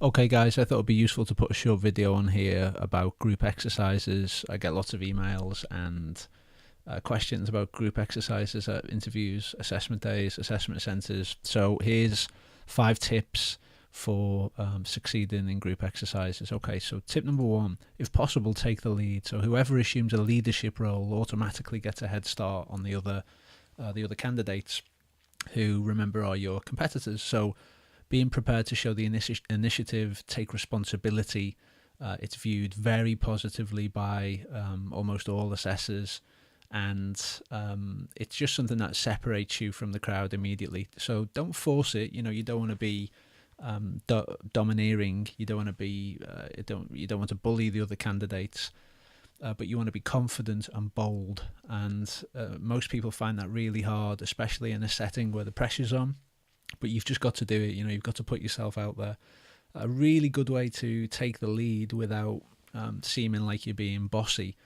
Okay, guys, I thought it'd be useful to put a short video on here about group exercises. I get lots of emails and questions about group exercises at interviews, assessment days, assessment centres. So here's 5 tips for succeeding in group exercises. Okay, so tip number one, if possible, take the lead. So whoever assumes a leadership role automatically gets a head start on the other candidates, who, remember, are your competitors. So being prepared to show the initiative, take responsibility, it's viewed very positively by almost all assessors, and it's just something that separates you from the crowd immediately. So don't force it. You don't want to be domineering. You don't want to be you don't want to bully the other candidates. But you want to be confident and bold, and most people find that really hard, especially in a setting where the pressure's on. But you've just got to do it. You've got to put yourself out there. A really good way to take the lead without seeming like you're being bossy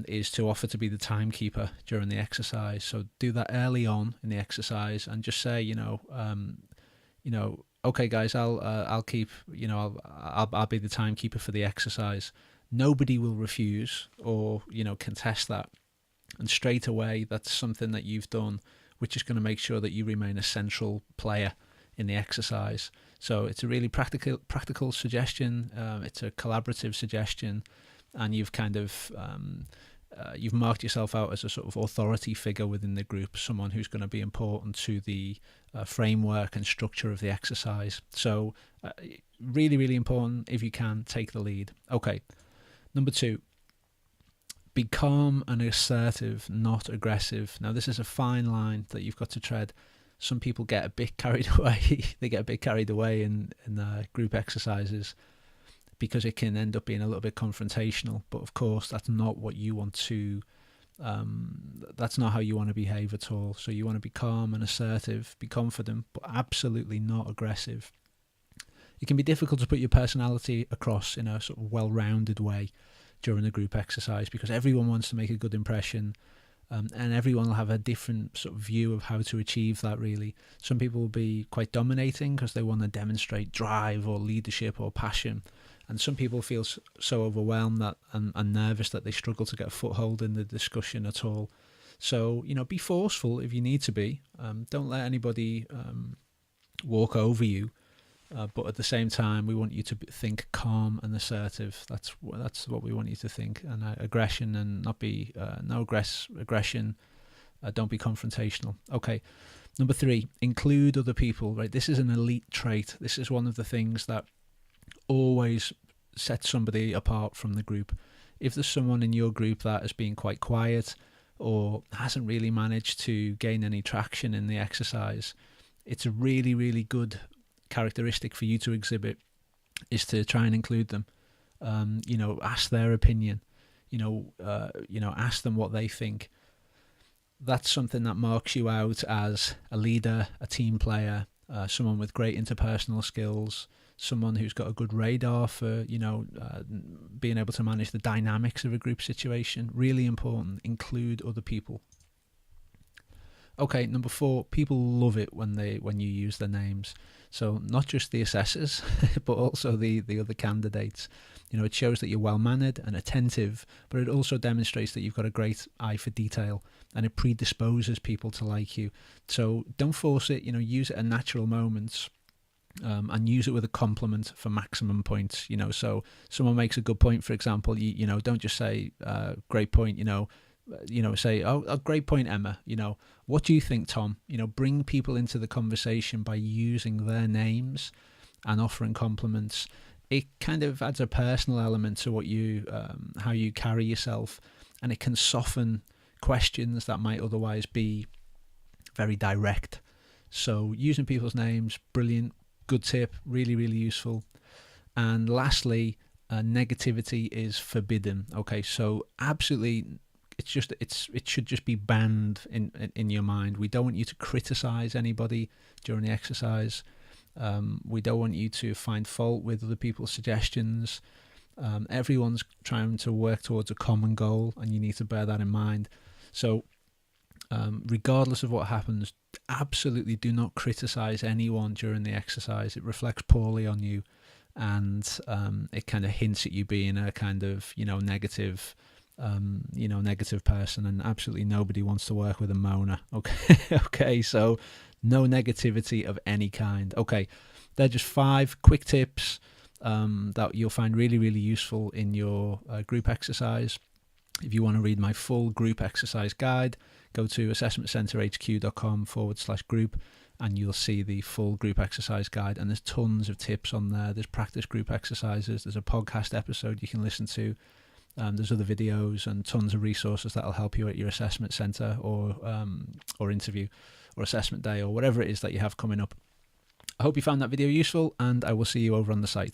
is to offer to be the timekeeper during the exercise. So do that early on in the exercise and just say, okay, guys, I'll keep, I'll be the timekeeper for the exercise. Nobody will refuse or contest that, and straight away that's something that you've done, which is going to make sure that you remain a central player in the exercise. So it's a really practical suggestion. It's a collaborative suggestion, and you've kind of you've marked yourself out as a sort of authority figure within the group, someone who's going to be important to the framework and structure of the exercise. So really, really important. If you can, take the lead. Okay. Number two, be calm and assertive, not aggressive. Now, this is a fine line that you've got to tread. Some people get a bit carried away. They get a bit carried away in group exercises because it can end up being a little bit confrontational. But of course, that's not what you want to. That's not how you want to behave at all. So you want to be calm and assertive, be confident, but absolutely not aggressive. It can be difficult to put your personality across in a sort of well-rounded way during a group exercise because everyone wants to make a good impression, and everyone will have a different sort of view of how to achieve that, really. Some people will be quite dominating because they want to demonstrate drive or leadership or passion, and some people feel so overwhelmed that and nervous that they struggle to get a foothold in the discussion at all. So, be forceful if you need to be. Don't let anybody walk over you. But at the same time, we want you to think calm and assertive. That's what we want you to think. And aggression and not be no aggression. Don't be confrontational. Okay. Number three, include other people. Right. This is an elite trait. This is one of the things that always sets somebody apart from the group. If there's someone in your group that has been quite quiet or hasn't really managed to gain any traction in the exercise, it's a really, really good characteristic for you to exhibit is to try and include them. Ask their opinion. Ask them what they think. That's something that marks you out as a leader, a team player, someone with great interpersonal skills, someone who's got a good radar for being able to manage the dynamics of a group situation. Really important. Include other people. Okay, number four, people love it when you use their names. So not just the assessors, but also the other candidates. It shows that you're well-mannered and attentive, but it also demonstrates that you've got a great eye for detail, and it predisposes people to like you. So don't force it, use it at natural moments, and use it with a compliment for maximum points. So someone makes a good point, for example, don't just say, great point, say, oh, great point, Emma. What do you think, Tom? Bring people into the conversation by using their names and offering compliments. It kind of adds a personal element to what how you carry yourself, and it can soften questions that might otherwise be very direct. So using people's names, brilliant, good tip, really, really useful. And lastly, negativity is forbidden. Okay, so absolutely. It should just be banned in your mind. We don't want you to criticize anybody during the exercise. We don't want you to find fault with other people's suggestions. Everyone's trying to work towards a common goal, and you need to bear that in mind. So regardless of what happens, absolutely do not criticize anyone during the exercise. It reflects poorly on you, and it kind of hints at you being a kind of, negative, negative person, and absolutely nobody wants to work with a moaner. Okay. Okay, so no negativity of any kind. Okay, they're just 5 quick tips that you'll find really, really useful in your group exercise. If you want to read my full group exercise guide, go to assessmentcenterhq.com/group, and you'll see the full group exercise guide. And there's tons of tips on there. There's practice group exercises. There's a podcast episode you can listen to. There's other videos and tons of resources that'll help you at your assessment center or interview or assessment day or whatever it is that you have coming up. I hope you found that video useful, and I will see you over on the site.